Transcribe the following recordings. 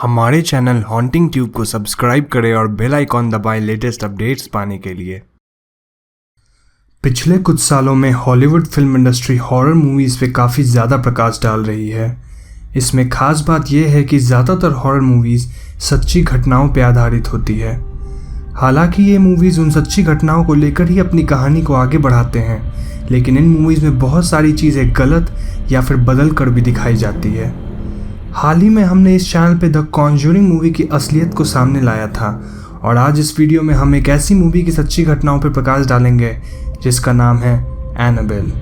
हमारे channel haunting tube को subscribe करें और बेल आइकॉन दबाएं लेटेस्ट अपडेट्स पाने के लिए। पिछले कुछ सालों में Hollywood film industry horror movies पे काफ़ी ज़्यादा प्रकाश डाल रही है। इसमें खास बात यह है कि ज़्यादातर हॉरर मूवीज़ सच्ची घटनाओं पर आधारित होती है। हालांकि ये मूवीज़ उन सच्ची घटनाओं को लेकर ही अपनी कहानी को आगे बढ़ाते हैं, लेकिन इन मूवीज़ में बहुत सारी चीज़ें गलत या फिर बदल कर भी दिखाई जाती है। हाल ही में हमने इस चैनल पे द कॉन्जरिंग मूवी की असलियत को सामने लाया था और आज इस वीडियो में हम एक ऐसी मूवी की सच्ची घटनाओं पर प्रकाश डालेंगे जिसका नाम है एनाबेल।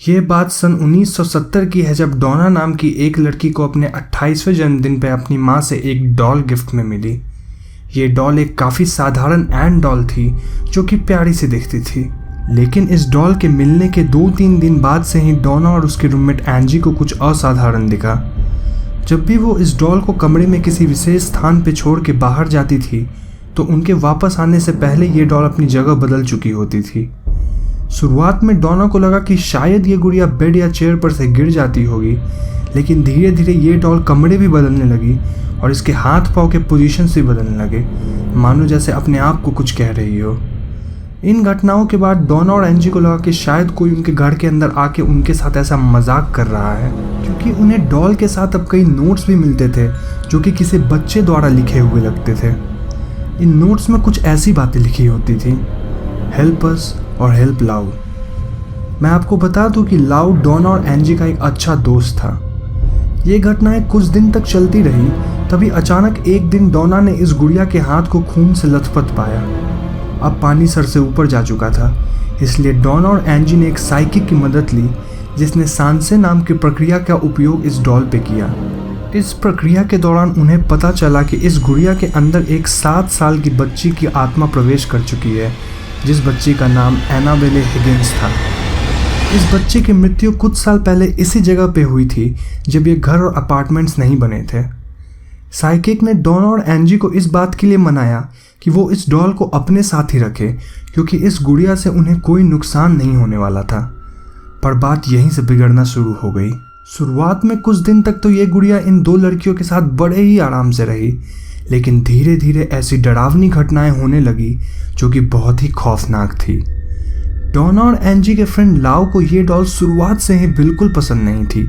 ये बात सन 1970 की है, जब डोना नाम की एक लड़की को अपने 28वें जन्मदिन पर अपनी माँ से एक डॉल गिफ्ट में मिली। ये डॉल एक काफ़ी साधारण एंड डॉल थी जो कि प्यारी सी दिखती थी, लेकिन इस डॉल के मिलने के 2-3 दिन बाद से ही डोना और उसके रूममेट एंजी को कुछ असाधारण दिखा। जब भी वो इस डॉल को कमरे में किसी विशेष स्थान पर छोड़ के बाहर जाती थी तो उनके वापस आने से पहले ये डॉल अपनी जगह बदल चुकी होती थी। शुरुआत में डोना को लगा कि शायद ये गुड़िया बेड या चेयर पर से गिर जाती होगी, लेकिन धीरे धीरे ये डॉल कमरे भी बदलने लगी और इसके हाथ पाँव के पोजीशन से बदलने लगे, मानो जैसे अपने आप को कुछ कह रही हो। इन घटनाओं के बाद डोना और एंजी को लगा कि शायद कोई उनके घर के अंदर आके उनके साथ ऐसा मजाक कर रहा है, क्योंकि उन्हें डॉल के साथ अब कई नोट्स भी मिलते थे जो कि किसी बच्चे द्वारा लिखे हुए लगते थे। इन नोट्स में कुछ ऐसी बातें लिखी होती थी, हेल्प अस और हेल्प लाउ। मैं आपको बता दूं कि लाउ डोना और एंजी का एक अच्छा दोस्त था। ये घटनाएं कुछ दिन तक चलती रही, तभी अचानक एक दिन डोना ने इस गुड़िया के हाथ को खून से लथपथ पाया। अब पानी सर से ऊपर जा चुका था, इसलिए डोना और एंजी ने एक साइकिक की मदद ली जिसने सांसे नाम की प्रक्रिया का उपयोग इस डॉल पे किया। इस प्रक्रिया के दौरान उन्हें पता चला कि इस गुड़िया के अंदर एक 7 साल की बच्ची की आत्मा प्रवेश कर चुकी है, जिस बच्ची का नाम एनाबेल हिगिंस था। इस बच्चे की मृत्यु कुछ साल पहले इसी जगह पे हुई थी जब ये घर और अपार्टमेंट्स नहीं बने थे। साइकिक ने डोना और एंजी को इस बात के लिए मनाया कि वो इस डॉल को अपने साथ ही रखे, क्योंकि इस गुड़िया से उन्हें कोई नुकसान नहीं होने वाला था। पर बात यहीं से बिगड़ना शुरू हो गई। शुरुआत में कुछ दिन तक तो ये गुड़िया इन 2 लड़कियों के साथ बड़े ही आराम से रही, लेकिन धीरे धीरे ऐसी डरावनी घटनाएं होने लगी जो कि बहुत ही खौफनाक थी। डोना और एंजी के फ्रेंड लाउ को ये डॉल शुरुआत से ही बिल्कुल पसंद नहीं थी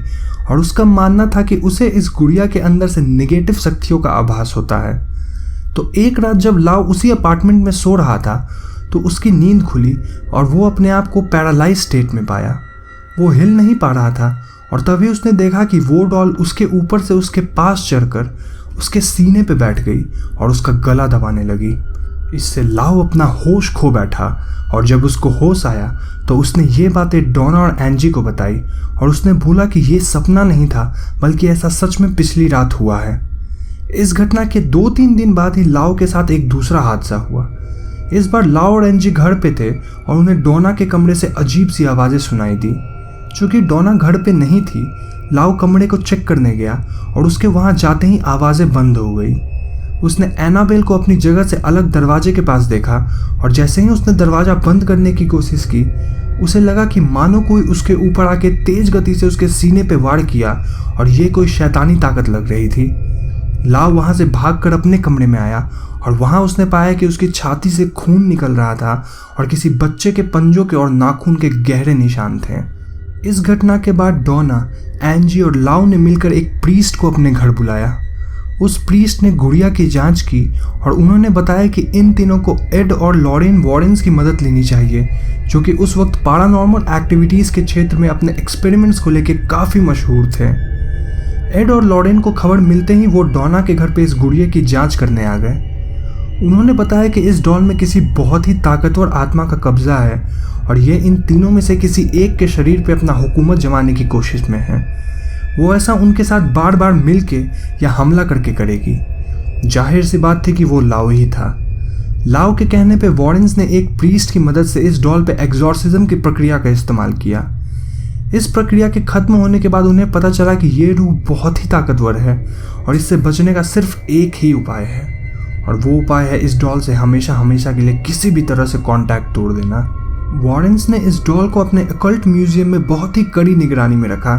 और उसका मानना था कि उसे इस गुड़िया के अंदर से नेगेटिव शक्तियों का आभास होता है। तो एक रात जब लाउ उसी अपार्टमेंट में सो रहा था तो उसकी नींद खुली और वो अपने आप को पैरालाइज स्टेट में पाया। वो हिल नहीं पा रहा था और तभी उसने देखा कि वो डॉल उसके ऊपर से उसके पास चढ़कर उसके सीने पे बैठ गई और उसका गला दबाने लगी। इससे लाउ अपना होश खो बैठा और जब उसको होश आया तो उसने ये बातें डोना और एंजी को बताई और उसने भूला कि ये सपना नहीं था, बल्कि ऐसा सच में पिछली रात हुआ है। इस घटना के 2-3 दिन बाद ही लाउ के साथ एक दूसरा हादसा हुआ। इस बार लाउ और एंजी घर पे थे और उन्हें डोना के कमरे से अजीब सी आवाज़ें सुनाई दी। चूँकि डोना घर पे नहीं थी, लाउ कमरे को चेक करने गया और उसके वहाँ जाते ही आवाज़ें बंद हो गई। उसने एनाबेल को अपनी जगह से अलग दरवाजे के पास देखा और जैसे ही उसने दरवाज़ा बंद करने की कोशिश की, उसे लगा कि मानो कोई उसके ऊपर आके तेज गति से उसके सीने पे वार किया और ये कोई शैतानी ताकत लग रही थी। लाउ वहाँ से भागकर अपने कमरे में आया और वहाँ उसने पाया कि उसकी छाती से खून निकल रहा था और किसी बच्चे के पंजों के और नाखून के गहरे निशान थे। इस घटना के बाद डोना, एंजी और लाउ ने मिलकर एक प्रीस्ट को अपने घर बुलाया। उस प्रीस्ट ने गुड़िया की जांच की और उन्होंने बताया कि इन तीनों को एड और लॉरेन वॉरेन्स की मदद लेनी चाहिए, जो कि उस वक्त पैरानॉर्मल एक्टिविटीज़ के क्षेत्र में अपने एक्सपेरिमेंट्स को लेकर काफ़ी मशहूर थे। एड और लॉरेन को खबर मिलते ही वो डोना के घर पे इस गुड़िया की जांच करने आ गए। उन्होंने बताया कि इस डॉल में किसी बहुत ही ताकतवर आत्मा का कब्जा है और ये इन तीनों में से किसी एक के शरीर पे अपना हुकूमत जमाने की कोशिश में है। वो ऐसा उनके साथ बार बार मिल के या हमला करके करेगी। जाहिर सी बात थी कि वो लाउ ही था। लाउ के कहने पे वॉरेन्स ने एक प्रीस्ट की मदद से इस डॉल पे एग्जॉर्सिज्म की प्रक्रिया का इस्तेमाल किया। इस प्रक्रिया के खत्म होने के बाद उन्हें पता चला कि ये रूह बहुत ही ताकतवर है और इससे बचने का सिर्फ एक ही उपाय है, और वो उपाय है इस डॉल से हमेशा हमेशा के लिए किसी भी तरह से कांटेक्ट तोड़ देना। वॉरेन्स ने इस डॉल को अपने अकल्ट म्यूजियम में बहुत ही कड़ी निगरानी में रखा।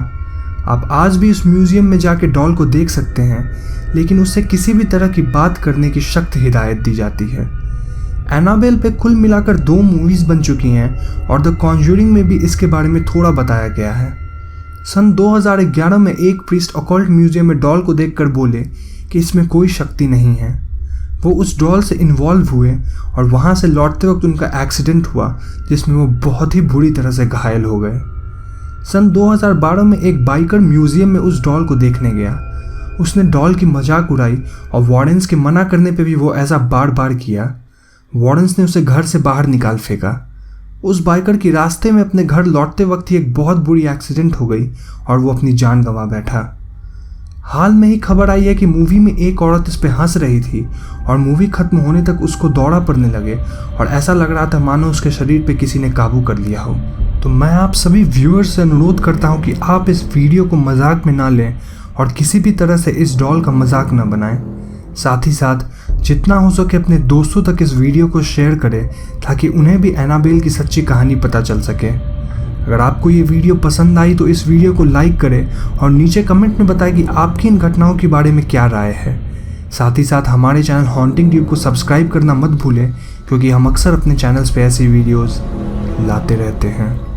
आप आज भी उस म्यूजियम में जाके डॉल को देख सकते हैं, लेकिन उससे किसी भी तरह की बात करने की सख्त हिदायत दी जाती है। एनाबेल पे कुल मिलाकर 2 मूवीज बन चुकी हैं और द कॉन्ज्यूरिंग में भी इसके बारे में थोड़ा बताया गया है। सन 2011 में एक प्रीस्ट अकल्ट म्यूजियम में डॉल को देखकर बोले कि इसमें कोई शक्ति नहीं है। वो उस डॉल से इन्वॉल्व हुए और वहाँ से लौटते वक्त उनका एक्सीडेंट हुआ जिसमें वो बहुत ही बुरी तरह से घायल हो गए। सन 2012 में एक बाइकर म्यूजियम में उस डॉल को देखने गया। उसने डॉल की मजाक उड़ाई और वॉरेन्स के मना करने पे भी वो ऐसा बार बार किया। वॉरेन्स ने उसे घर से बाहर निकाल फेंका। उस बाइकर की रास्ते में अपने घर लौटते वक्त ही एक बहुत बुरी एक्सीडेंट हो गई और वो अपनी जान गंवा बैठा। हाल में ही खबर आई है कि मूवी में एक औरत इस पे हंस रही थी और मूवी खत्म होने तक उसको दौरा पड़ने लगे और ऐसा लग रहा था मानो उसके शरीर पे किसी ने काबू कर लिया हो। तो मैं आप सभी व्यूअर्स से अनुरोध करता हूँ कि आप इस वीडियो को मजाक में ना लें और किसी भी तरह से इस डॉल का मजाक ना बनाएं। साथ ही साथ जितना हो सके अपने दोस्तों तक इस वीडियो को शेयर करें ताकि उन्हें भी एनाबेल की सच्ची कहानी पता चल सके। अगर आपको ये वीडियो पसंद आई तो इस वीडियो को लाइक करें और नीचे कमेंट में बताएं कि आपकी इन घटनाओं के बारे में क्या राय है। साथ ही साथ हमारे चैनल हॉन्टिंग ट्यूब को सब्सक्राइब करना मत भूलें, क्योंकि हम अक्सर अपने चैनल्स पे ऐसी वीडियोस लाते रहते हैं।